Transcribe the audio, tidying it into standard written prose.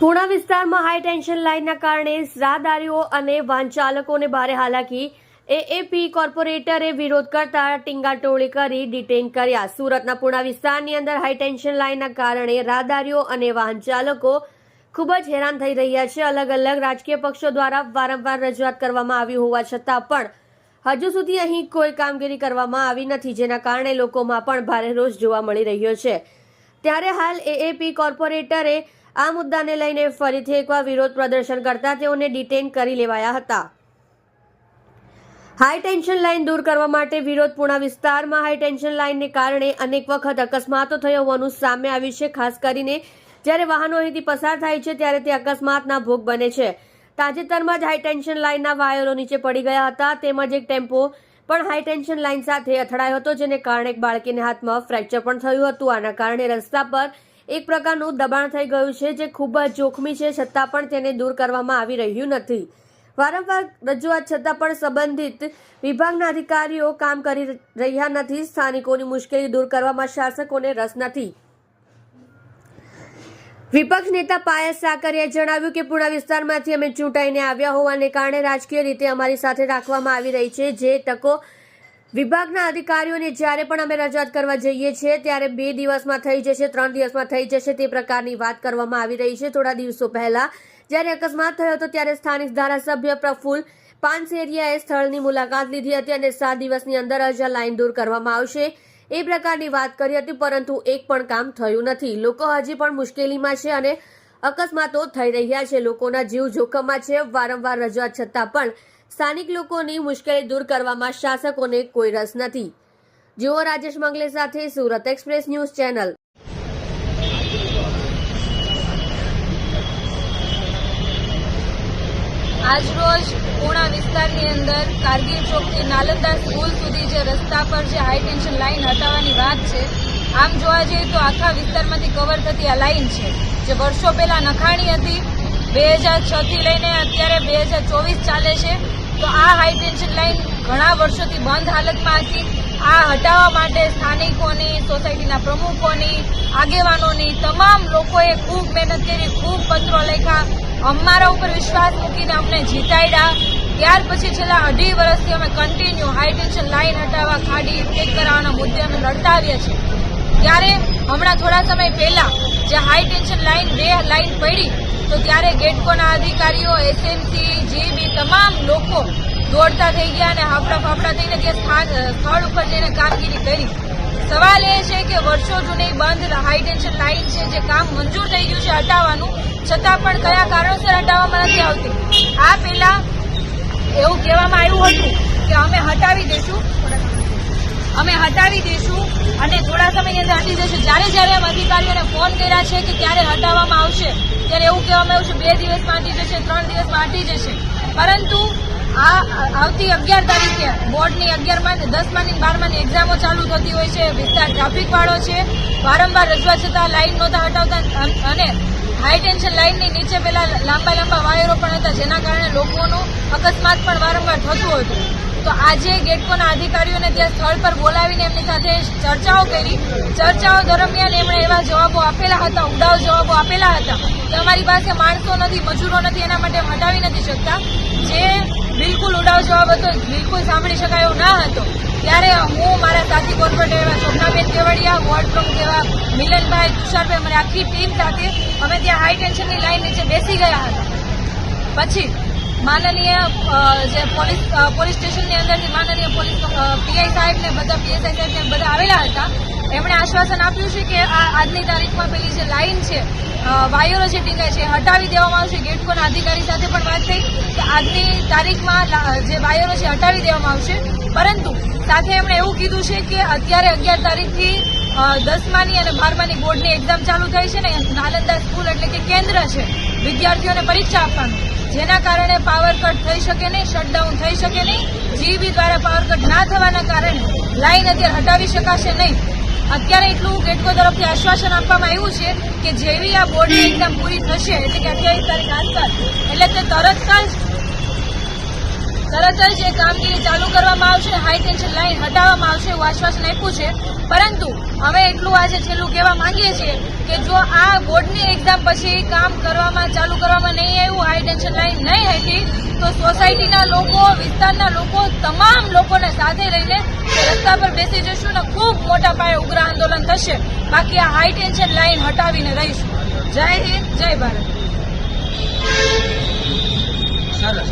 પૂણા વિસ્તારમાં high tension લાઇનના કારણે રાહદારીઓ અને વાહન ચાલકોને ભારે હાલાકી. એએપી કોર્પોરેટરે વિરોધ કરતા ટીંગાટોળી કરી ડિટેઇન કર્યા. સુરતના પૂણા વિસ્તારની અંદર હાઈ ટેન્શન લાઇનના કારણે રાહદારીઓ અને વાહન ચાલકો ખૂબ જ હેરાન થઈ રહ્યા છે. અલગ અલગ રાજકીય પક્ષો દ્વારા વારંવાર રજૂઆત કરવામાં આવી હોવા છતાં પણ હજુ સુધી અહીં કોઈ કામગીરી કરવામાં આવી નથી, જેના કારણે લોકોમાં પણ ભારે રોષ જોવા મળી રહ્યો છે. ત્યારે હાલ એએપી કોર્પોરેટરે આ મુદ્દાને લઈને ફરીથી એકવાર વિરોધ પ્રદર્શન કરતા તેઓને ડિટેઇન કરી લેવાયા હતા. હાઈ ટેન્શન લાઇન દૂર કરવા માટે વિરોધ. પૂણા વિસ્તારમાં હાઈ ટેન્શન લાઇનને કારણે અનેક વખત અકસ્માતો થયો હોવાનું સામે આવ્યું છે. ખાસ કરીને જ્યારે વાહનો અહીંથી પસાર થાય છે ત્યારે તે અકસ્માતના ભોગ બને છે. તાજેતરમાં જ હાઈ ટેન્શન લાઇનના વાયરો નીચે પડી ગયા હતા, તેમજ એક ટેમ્પો પણ હાઈ ટેન્શન લાઇન સાથે અથડાયો હતો, જેને કારણે એક બાળકીને હાથમાં ફ્રેક્ચર પણ થયું હતું. આના કારણે રસ્તા પર એક પ્રકારનું દબાણ થઈ ગયું છે, જે ખૂબ જ જોખમી છે, છતાં પણ તેને દૂર કરવામાં આવી રહ્યું નથી. વારંવાર રજૂઆત છતાં પણ સંબંધિત વિભાગના અધિકારીઓ કામ કરી રહ્યા નથી. સ્થાનિકોની મુશ્કેલી દૂર કરવામાં શાસકોને રસ નથી. વિપક્ષ નેતા પાયસ સાકરિયાએ જણાવ્યું કે પૂણા વિસ્તારમાંથી અમે ચૂંટાઈને આવ્યા હોવાને કારણે રાજકીય રીતે અમારી સાથે રાખવામાં આવી રહી છે. જે તકો વિભાગના અધિકારીઓને જ્યારે પણ અમે રજૂઆત કરવા જઈએ છીએ ત્યારે 2 દિવસમાં થઈ જશે, 3 દિવસમાં થઈ જશે, તે પ્રકારની વાત કરવામાં આવી રહી છે. થોડા દિવસો પહેલા જ્યારે અકસ્માત થયો હતો ત્યારે સ્થાનિક ધારાસભ્ય પ્રફુલ્લ પાનસેરિયાએ સ્થળની મુલાકાત લીધી હતી અને 7 દિવસની અંદર જ આ લાઇન દૂર કરવામાં આવશે એ પ્રકારની વાત કરી હતી, પરંતુ એક પણ કામ થયું નથી. લોકો હજી પણ મુશ્કેલીમાં છે અને અકસ્માતો થઈ રહ્યા છે. લોકોના જીવ જોખમમાં છે. વારંવાર રજૂઆત છતાં પણ સ્થાનિક લોકોની મુશ્કેલી દૂર કરવામાં શાસકોને કોઈ રસ નથી. જુઓ રાજેશ મંગલે સાથે સુરત એક્સપ્રેસ ન્યૂઝ ચેનલ. આજરોજ પૂણા વિસ્તારની અંદર કારગિલ ચોકથી નાલંદા સ્કૂલ સુધી જે રસ્તા પર જે હાઈ ટેન્શન લાઇન હટાવવાની વાત છે, આમ જોવા જઈએ તો આખા વિસ્તારમાંથી કવર થતી આ લાઇન છે, જે વર્ષો પહેલા નખાણી હતી. 2006 થી લઈને અત્યારે 2024 ચાલે છે. તો આ હાઈ ટેન્શન લાઇન ઘણા વર્ષોથી બંધ હાલતમાં હતી. આ હટાવવા માટે સ્થાનિકોની, સોસાયટીના પ્રમુખોની, આગેવાનોની, તમામ લોકોએ ખૂબ મહેનત કરી, ખૂબ પત્રો લખ્યા, અમારા ઉપર વિશ્વાસ મૂકીને અમને જીતાડ્યા. ત્યાર પછી છેલ્લા 2.5 વર્ષથી અમે કન્ટિન્યુ હાઈ ટેન્શન લાઇન હટાવવા, ખાડી ઠીક કરાવવાના મુદ્દે અમે લડતા આવ્યા છીએ. ત્યારે હમણાં થોડા સમય પહેલા જે હાઈ ટેન્શન લાઇન 2 લાઇન પડી, તો ત્યારે ગેટકોના અધિકારીઓ, એસએમસી, જીબી તમામ લોકો દોડતા થઈ ગયા અને હાફડા ફાફડા થઈને ત્યાં સ્થળ ઉપર જઈને કામગીરી કરી. સવાલ એ છે કે વર્ષો જૂની બંધ હાઈ ટેન્શન લાઇન છે, જે કામ મંજૂર થઈ ગયું છે હટાવવાનું, છતાં પણ કયા કારણોસર હટાવવામાં નથી આવતી. આ પહેલા એવું કહેવામાં આવ્યું હતું કે અમે હટાવી દઈશું અને થોડા સમયની અંદર હટી જશે. જ્યારે અમે અધિકારીઓને ફોન કર્યા છે કે ક્યારે હટાવવામાં આવશે, ત્યારે એવું કહેવામાં આવ્યું છે 2 દિવસમાં હટી જશે, 3 દિવસમાં હટી જશે. પરંતુ આ આવતી 11 તારીખે બોર્ડની 11માં, 10માની, 12માની એક્ઝામો ચાલુ થતી હોય છે. વિસ્તાર ટ્રાફિકવાળો છે. વારંવાર રજૂઆત છતાં લાઇન નહોતા હટાવતા અને હાઈ ટેન્શન લાઇનની નીચે પેલા લાંબા વાયરો પણ હતા, જેના કારણે લોકોનું અકસ્માત પણ વારંવાર થતું હતું. તો આજે ગેટકોના અધિકારીઓને ત્યાં સ્થળ પર બોલાવીને એમની સાથે ચર્ચાઓ કરી. ચર્ચાઓ દરમિયાન એમણે એવા જવાબો આપેલા હતા, ઉડાવ જવાબો આપેલા હતા કે અમારી પાસે માણસો નથી, મજૂરો નથી, એના માટે હટાવી નથી શકતા. જે બિલકુલ ઉડાવ જવાબ હતો, બિલકુલ સાંભળી શકાય એવું ના હતો. ત્યારે હું, મારા સાથી કોર્પોરેટર એવા શોભનાબેન કેવડિયા, વોર્ડ પ્રમુખ એવા મિલનભાઈ, તુષારભાઈ, અમારી આખી ટીમ સાથે અમે ત્યાં હાઈ ટેન્શનની લાઇન નીચે બેસી ગયા હતા. પછી માનનીય જે પોલીસ સ્ટેશનની અંદરથી માનનીય પોલીસ પીઆઈ સાહેબ ને બધા પીએસઆઈ સાહેબ ને બધા આવેલા હતા. એમણે આશ્વાસન આપ્યું છે કે આજની તારીખમાં પેલી જે લાઇન છે, વાયરો જે ટીંગાય છે, હટાવી દેવામાં આવશે. ગેટકોના અધિકારી સાથે પણ વાત થઈ કે આજની તારીખમાં જે વાયરો છે હટાવી દેવામાં આવશે. પરંતુ સાથે એમણે એવું કીધું છે કે અત્યારે 11 તારીખથી 10માની અને 12માની બોર્ડની એક્ઝામ ચાલુ થઈ છે ને, નાલંદા સ્કૂલ એટલે કે કેન્દ્ર છે, વિદ્યાર્થીઓને પરીક્ષા આપવાનું, જેના કારણે પાવર કટ થઈ શકે નહીં, શટડાઉન થઈ શકે નહીં. જીબી દ્વારા પાવર કટ ના થવાના કારણે લાઇન અત્યારે હટાવી શકાશે નહીં. અત્યારે એટલું ગેટકો તરફથી આશ્વાસન આપવામાં આવ્યું છે કે જેવી આ બોર્ડની એક્ઝામ પૂરી થશે, એટલે કે 28 તારીખ આસપાસ, એટલે તે તરત જ એ કામગીરી ચાલુ કરવામાં આવશે, હાઈ ટેન્શન લાઇન હટાવવામાં આવશે એવું આશ્વાસન આપ્યું છે. પરંતુ અમે એટલું આજે છેલ્લું કહેવા માંગીએ છીએ કે જો આ બોર્ડની એક્ઝામ પછી કામ ચાલુ કરવામાં નહીં આવ્યું, હાઈ ટેન્શન લાઈન નહીં હતી, તો સોસાયટીના લોકો, વિસ્તારના લોકો, તમામ લોકોને સાથે લઈને રસ્તા પર બેસી જશું ને ખૂબ મોટા પાયે ઉગ્ર આંદોલન થશે. બાકી આ હાઈ ટેન્શન લાઈન હટાવીને રહીશું. જય હિન્દ, જય ભારત. સરસ.